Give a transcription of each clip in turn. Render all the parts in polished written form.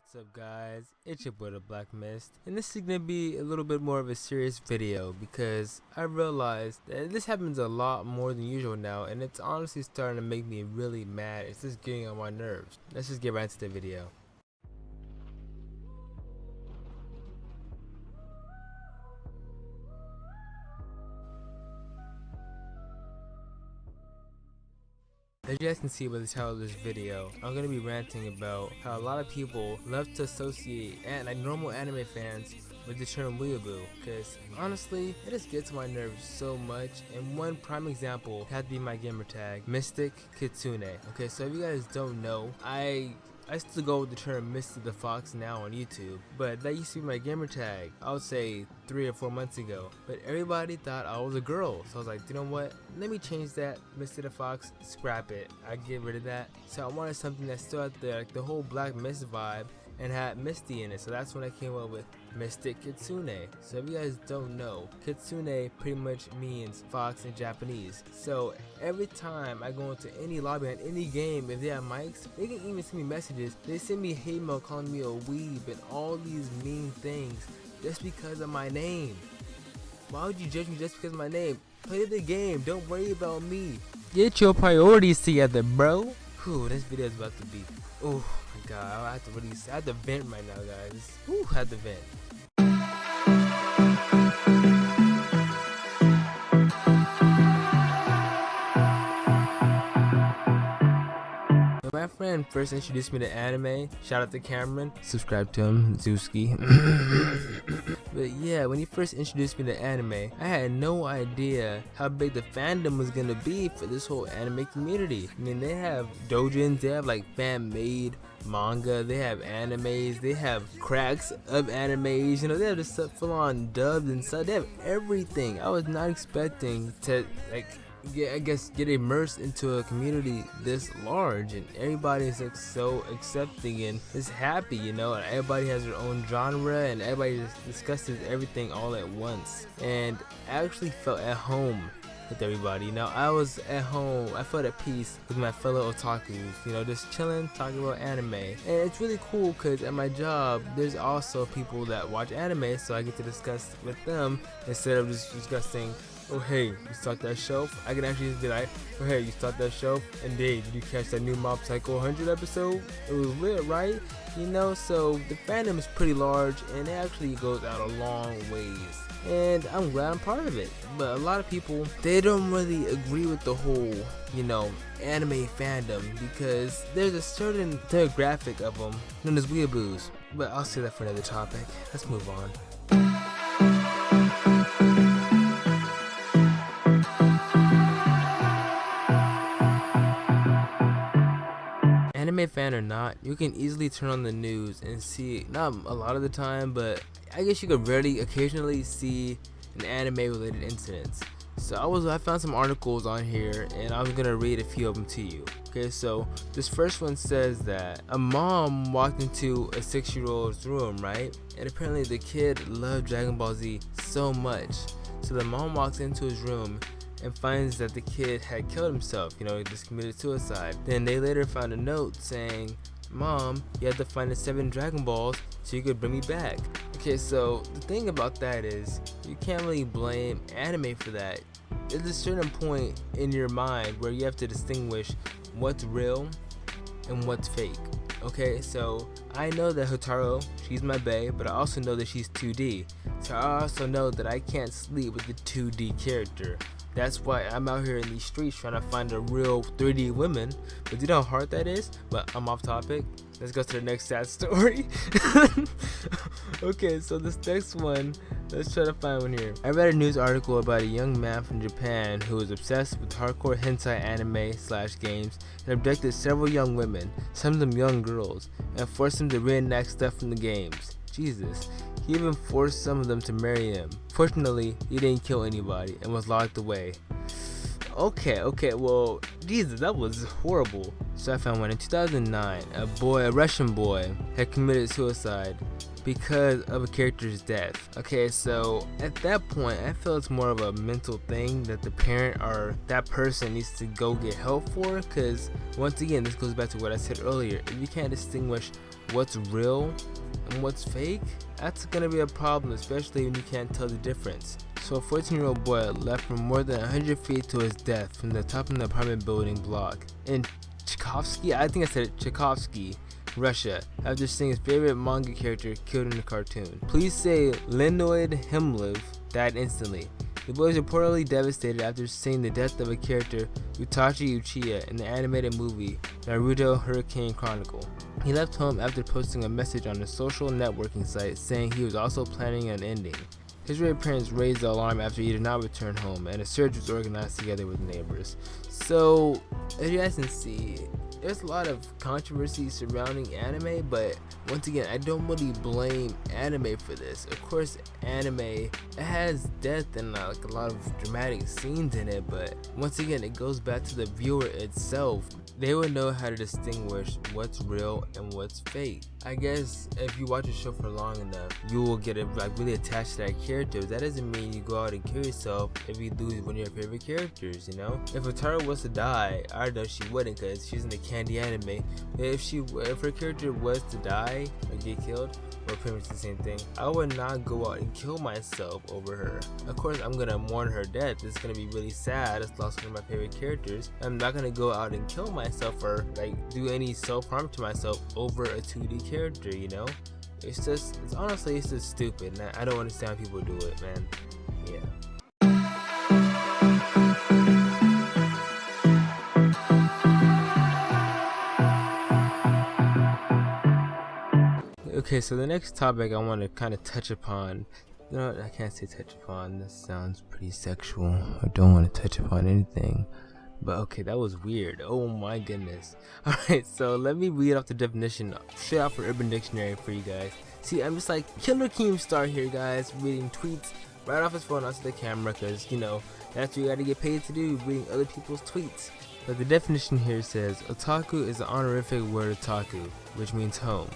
What's up guys, it's your boy the Black Mist, and this is gonna be a little bit more of a serious video because I realized that this happens a lot more than usual now, and it's honestly starting to make me really mad. It's just getting on my nerves. Let's just get right into the video. As you guys can see by the title of this video, I'm going to be ranting about how a lot of people love to associate normal anime fans with the term weeaboo, because honestly, it just gets my nerves so much. And one prime example had to be my gamer tag, Mystic Kitsune. Okay, so if you guys don't know, I still go with the term MistytheFox now on YouTube, but that used to be my gamer tag, I would say 3 or 4 months ago. But everybody thought I was a girl, so I was like, you know what, let me change that. MistytheFox, scrap it, I get rid of that. So I wanted something that still had the whole Black Mist vibe and had Misty in it, so that's when I came up with Mystic Kitsune. So if you guys don't know, Kitsune pretty much means fox in Japanese. So every time I go into any lobby on any game, if they have mics, they can even send me messages. They send me hate mail calling me a weeb and all these mean things just because of my name. Why would you judge me just because of my name? Play the game, don't worry about me. Get your priorities together, bro. Whew, this video is about to be, oh my god, I have to vent right now, guys. Whew, I have to vent. When my friend first introduced me to anime, shout out to Cameron, subscribe to him, Zewski. But yeah, when he first introduced me to anime, I had no idea how big the fandom was gonna be for this whole anime community. I mean, they have dojins, they have like fan-made manga, they have animes, they have cracks of animes, you know, they have this stuff full on dubbed and stuff, they have everything. I was not expecting to get immersed into a community this large, and everybody is like so accepting and is happy, you know, and everybody has their own genre and everybody just discusses everything all at once. And I actually felt at home with everybody, you know. I was at home, I felt at peace with my fellow otakus, you know, just chilling, talking about anime. And it's really cool because at my job there's also people that watch anime, so I get to discuss with them instead of just discussing, oh hey, you saw that shelf? I can actually just be like, oh hey, you saw that shelf? And did you catch that new Mob Psycho 100 episode? It was lit, right? You know, so the fandom is pretty large and it actually goes out a long ways. And I'm glad I'm part of it. But a lot of people, they don't really agree with the whole, you know, anime fandom, because there's a certain demographic of them known as weeaboos. But I'll save that for another topic. Let's move on. Anime fan or not, you can easily turn on the news and see, not a lot of the time, but I guess you could rarely occasionally see an anime related incidents. So I found some articles on here and I was gonna read a few of them to you. Okay, so this first one says that a mom walked into a 6-year-old's room, right? And apparently the kid loved Dragon Ball Z so much. So the mom walks into his room and finds that the kid had killed himself, you know, he just committed suicide. Then they later found a note saying, "Mom, you had to find the 7 Dragon Balls so you could bring me back." Okay, so the thing about that is, you can't really blame anime for that. There's a certain point in your mind where you have to distinguish what's real and what's fake. Okay, so I know that Hotaru, she's my bae, but I also know that she's 2D. So I also know that I can't sleep with the 2D character. That's why I'm out here in these streets trying to find a real 3D woman. But do you know how hard that is? But I'm off topic. Let's go to the next sad story. Okay, so this next one, let's try to find one here. I read a news article about a young man from Japan who was obsessed with hardcore hentai anime/games and abducted several young women, some of them young girls, and forced them to reenact stuff from the games. Jesus. He even forced some of them to marry him. Fortunately, he didn't kill anybody and was locked away. Okay, well, Jesus, that was horrible. So I found one in 2009. A Russian boy, had committed suicide because of a character's death. Okay, so at that point, I feel it's more of a mental thing that the parent or that person needs to go get help for, because once again, this goes back to what I said earlier. If you can't distinguish what's real and what's fake, that's gonna be a problem, especially when you can't tell the difference. So a 14-year-old boy left from more than 100 feet to his death from the top of an apartment building block in Tchaikovsky, I think I said it, Tchaikovsky, Russia, after seeing his favorite manga character killed in a cartoon. Police say Leonid Himlev died instantly. The boy was reportedly devastated after seeing the death of a character, Utachi Uchiha, in the animated movie Naruto Hurricane Chronicle. He left home after posting a message on a social networking site saying he was also planning an ending. His real parents raised the alarm after he did not return home, and a search was organized together with neighbors. So, as you guys can see, there's a lot of controversy surrounding anime, but once again, I don't really blame anime for this. Of course, anime, it has death and like a lot of dramatic scenes in it, but once again, it goes back to the viewer itself. They would know how to distinguish what's real and what's fake. I guess if you watch a show for long enough, you will get like really attached to that character. That doesn't mean you go out and kill yourself if you lose one of your favorite characters, you know? If Otaku was to die, I know she wouldn't because she's in the candy anime. If her character was to die or get killed, or pretty much the same thing, I would not go out and kill myself over her. Of course, I'm gonna mourn her death. It's gonna be really sad. It's lost one of my favorite characters. I'm not gonna go out and kill myself or like do any self-harm to myself over a 2D character, you know? It's honestly, it's just stupid. And I don't understand how people do it, man. Yeah. Okay, so the next topic I want to kind of touch upon, no, I can't say touch upon, this sounds pretty sexual. I don't want to touch upon anything, but okay, that was weird. Oh my goodness. Alright, so let me read off the definition straight out for Urban Dictionary for you guys. See, I'm just like Killer Keemstar here, guys, reading tweets right off his phone onto the camera, because, you know, that's what you gotta get paid to do, reading other people's tweets. But the definition here says, Otaku is the honorific word otaku, which means home.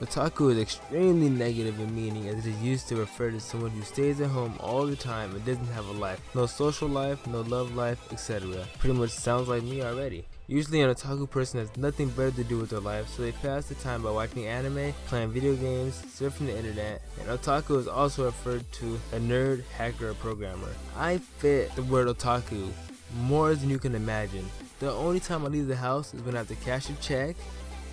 Otaku is extremely negative in meaning, as it is used to refer to someone who stays at home all the time and doesn't have a life. No social life, no love life, etc. Pretty much sounds like me already. Usually an otaku person has nothing better to do with their life, so they pass the time by watching anime, playing video games, surfing the internet, and otaku is also referred to a nerd, hacker, or programmer. I fit the word otaku more than you can imagine. The only time I leave the house is when I have to cash a check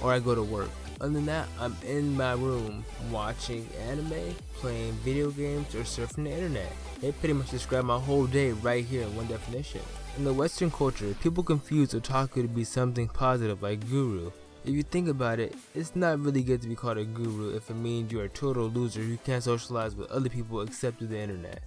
or I go to work. Other than that, I'm in my room watching anime, playing video games, or surfing the internet. They pretty much describe my whole day right here in one definition. In the Western culture, people confuse otaku to be something positive like guru. If you think about it, it's not really good to be called a guru if it means you're a total loser who can't socialize with other people except through the internet.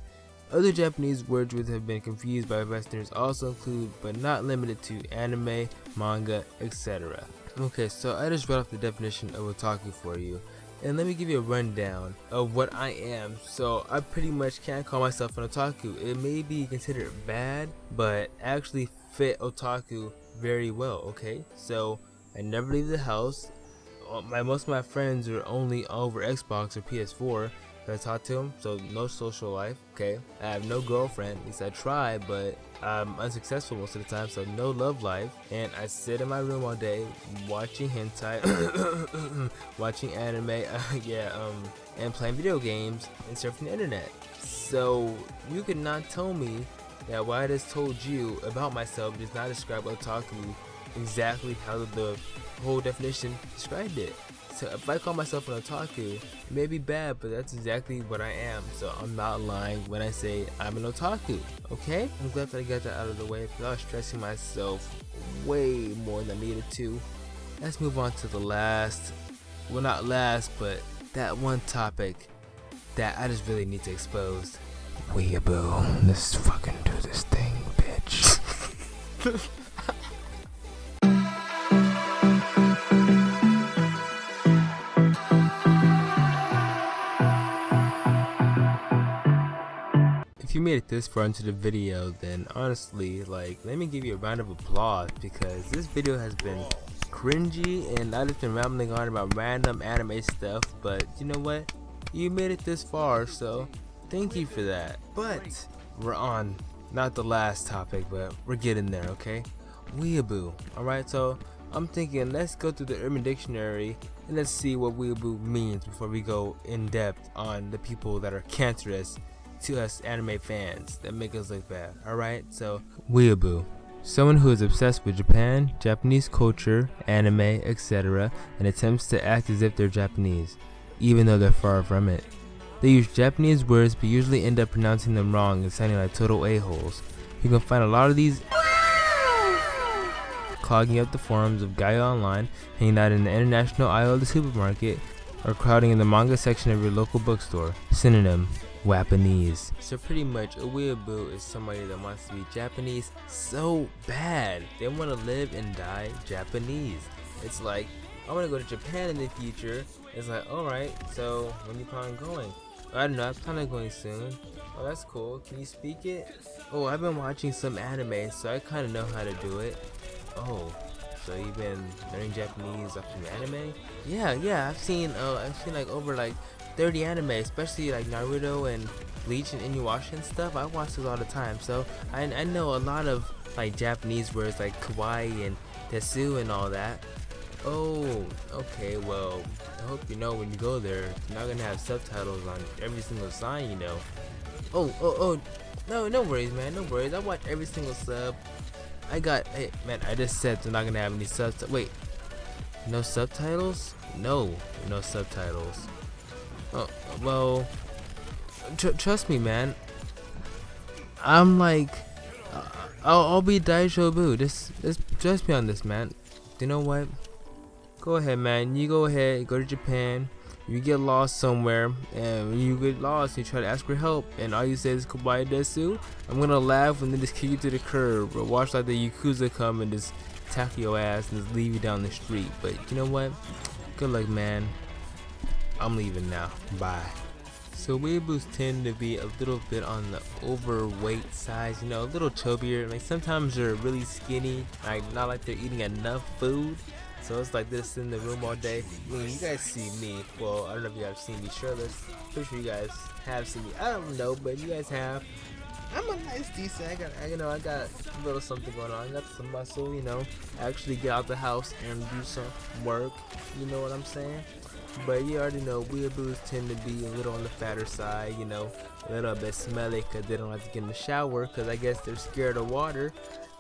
Other Japanese words which have been confused by Westerners also include, but not limited to, anime, manga, etc. Okay, so I just read off the definition of otaku for you, and let me give you a rundown of what I am. So I pretty much can't call myself an otaku. It may be considered bad, but actually fit otaku very well, okay? So I never leave the house. Most of my friends are only over Xbox or PS4. I talk to them, so no social life, okay? I have no girlfriend, at least I try, but I'm unsuccessful most of the time, so no love life. And I sit in my room all day watching hentai, watching anime, and playing video games and surfing the internet. So you could not tell me that what I just told you about myself does not describe otaku exactly how the whole definition described it. So if I call myself an otaku, it may be bad, but that's exactly what I am. So I'm not lying when I say I'm an otaku, okay? I'm glad that I got that out of the way, because I was stressing myself way more than I needed to. Let's move on to the last, well not last, but that one topic that I just really need to expose. Weeaboo, let's fucking do this thing, bitch. If you made it this far into the video, then honestly, like, let me give you a round of applause, because this video has been cringy and I've just been rambling on about random anime stuff, but you know what? You made it this far, so thank you for that. But we're on, not the last topic, but we're getting there, okay? Weeaboo. Alright, so I'm thinking let's go through the Urban Dictionary and let's see what weeaboo means before we go in depth on the people that are cancerous to us anime fans that make us look bad. Alright, so weeaboo. Someone who is obsessed with Japan, Japanese culture, anime, etc. and attempts to act as if they're Japanese, even though they're far from it. They use Japanese words but usually end up pronouncing them wrong and sounding like total a-holes. You can find a lot of these clogging up the forums of Gaia Online, hanging out in the international aisle of the supermarket, or crowding in the manga section of your local bookstore. Synonym: Wapanese. So pretty much a weeaboo is somebody that wants to be Japanese so bad. They want to live and die Japanese. It's like, I want to go to Japan in the future. It's like, alright, so when you plan on going? I don't know, I plan on going soon. Oh, that's cool. Can you speak it? Oh, I've been watching some anime, so I kind of know how to do it. Oh, so you've been learning Japanese off from anime? Yeah, I've seen like over like 30 anime, especially like Naruto and Bleach and Inuyasha and stuff. I watch those all the time, so I know a lot of like Japanese words like kawaii and desu and all that. Oh, okay, well, I hope you know when you go there, you're not gonna have subtitles on every single sign, you know. Oh, no worries, man, no worries. I watch every single sub. Hey, man, I just said they're not gonna have any subtitles. Wait, no subtitles? No subtitles. Oh, well, trust me, man. I'm like, I'll be Daijoubu. Just trust me on this, man. You know what? Go ahead, man. You go ahead, go to Japan. You get lost somewhere, and when you get lost, you try to ask for help, and all you say is kawaii desu. I'm gonna laugh and then just kick you to the curb, or watch like the Yakuza come and just tackle your ass and just leave you down the street. But you know what? Good luck, man. I'm leaving now. Bye. So weeaboos tend to be a little bit on the overweight size, you know, a little chubbier. Like sometimes they're really skinny, like not like they're eating enough food. So it's like this in the room all day. I mean, you guys see me. Well, I don't know if you guys seen me shirtless. Pretty sure you guys have seen me. I don't know, but you guys have. I'm a nice decent. I got a little something going on. I got some muscle, you know. Actually get out the house and do some work. You know what I'm saying? But you already know weeaboos tend to be a little on the fatter side, you know, a little bit smelly because they don't like to get in the shower because I guess they're scared of water,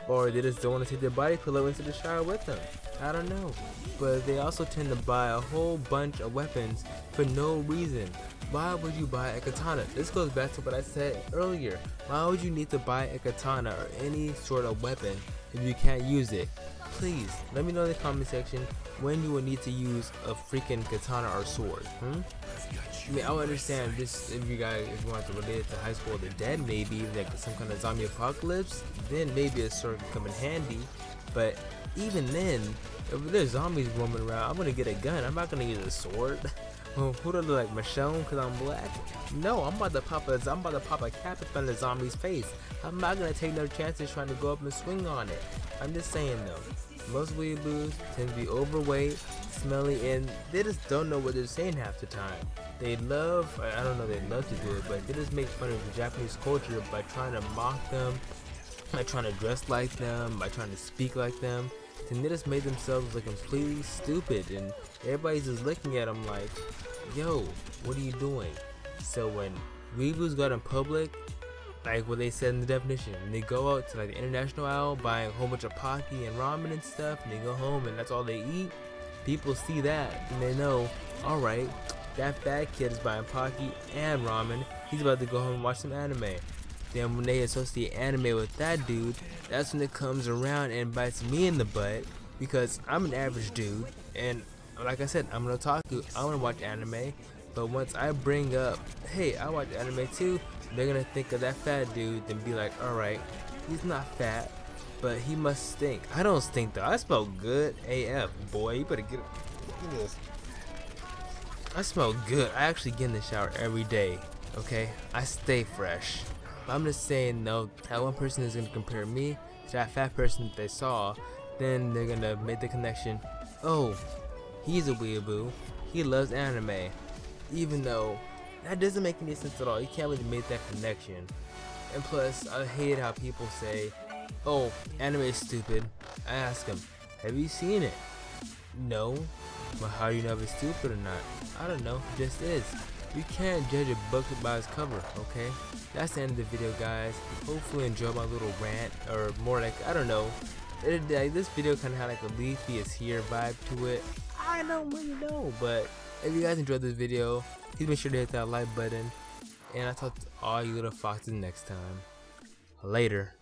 or they just don't want to take their body pillow into the shower with them. I don't know. But they also tend to buy a whole bunch of weapons for no reason. Why would you buy a katana? This goes back to what I said earlier. Why would you need to buy a katana or any sort of weapon if you can't use it? Please, let me know in the comment section when you will need to use a freaking katana or sword. I mean, I would understand this if you want to relate it to High School of the Dead, maybe like some kind of zombie apocalypse, then maybe a sword can come in handy. But even then, if there's zombies roaming around, I'm gonna get a gun. I'm not gonna use a sword. Well, who do I look like, Michonne because I'm black? No, I'm about to pop a cap up on the zombie's face. I'm not gonna take no chances trying to go up and swing on it. I'm just saying though, most weeaboos tend to be overweight, smelly, and they just don't know what they're saying half the time. They love to do it, but they just make fun of the Japanese culture by trying to mock them, by trying to dress like them, by trying to speak like them. And they just made themselves look completely stupid, and everybody's just looking at them like, yo, what are you doing? So when weeaboos go out in public, like what they said in the definition, and they go out to like the international aisle buying a whole bunch of pocky and ramen and stuff, and they go home and that's all they eat, people see that and they know, alright, that fat kid is buying pocky and ramen, he's about to go home and watch some anime. Then when they associate anime with that dude, that's when it comes around and bites me in the butt, because I'm an average dude, and like I said, I'm an otaku, I want to watch anime, but once I bring up, hey, I watch anime too, they're gonna think of that fat dude and be like, alright, he's not fat, but he must stink. I don't stink though, I smell good AF, boy, you better get this. I smell good, I actually get in the shower every day, okay? I stay fresh. I'm just saying though, that one person is gonna compare me to that fat person that they saw, then they're gonna make the connection, oh, he's a weeaboo, he loves anime, even though that doesn't make any sense at all. You can't really make that connection. And plus, I hate how people say, oh, anime is stupid. I ask them, Have you seen it? No. But how do you know if it's stupid or not? I don't know, it just is. You can't judge a book by its cover, okay? That's the end of the video, guys. Hopefully you enjoyed my little rant, or more like, I don't know. This video kind of had like a Leafy is here vibe to it. I don't really know, but if you guys enjoyed this video, please make sure to hit that like button. And I'll talk to all you little foxes next time. Later.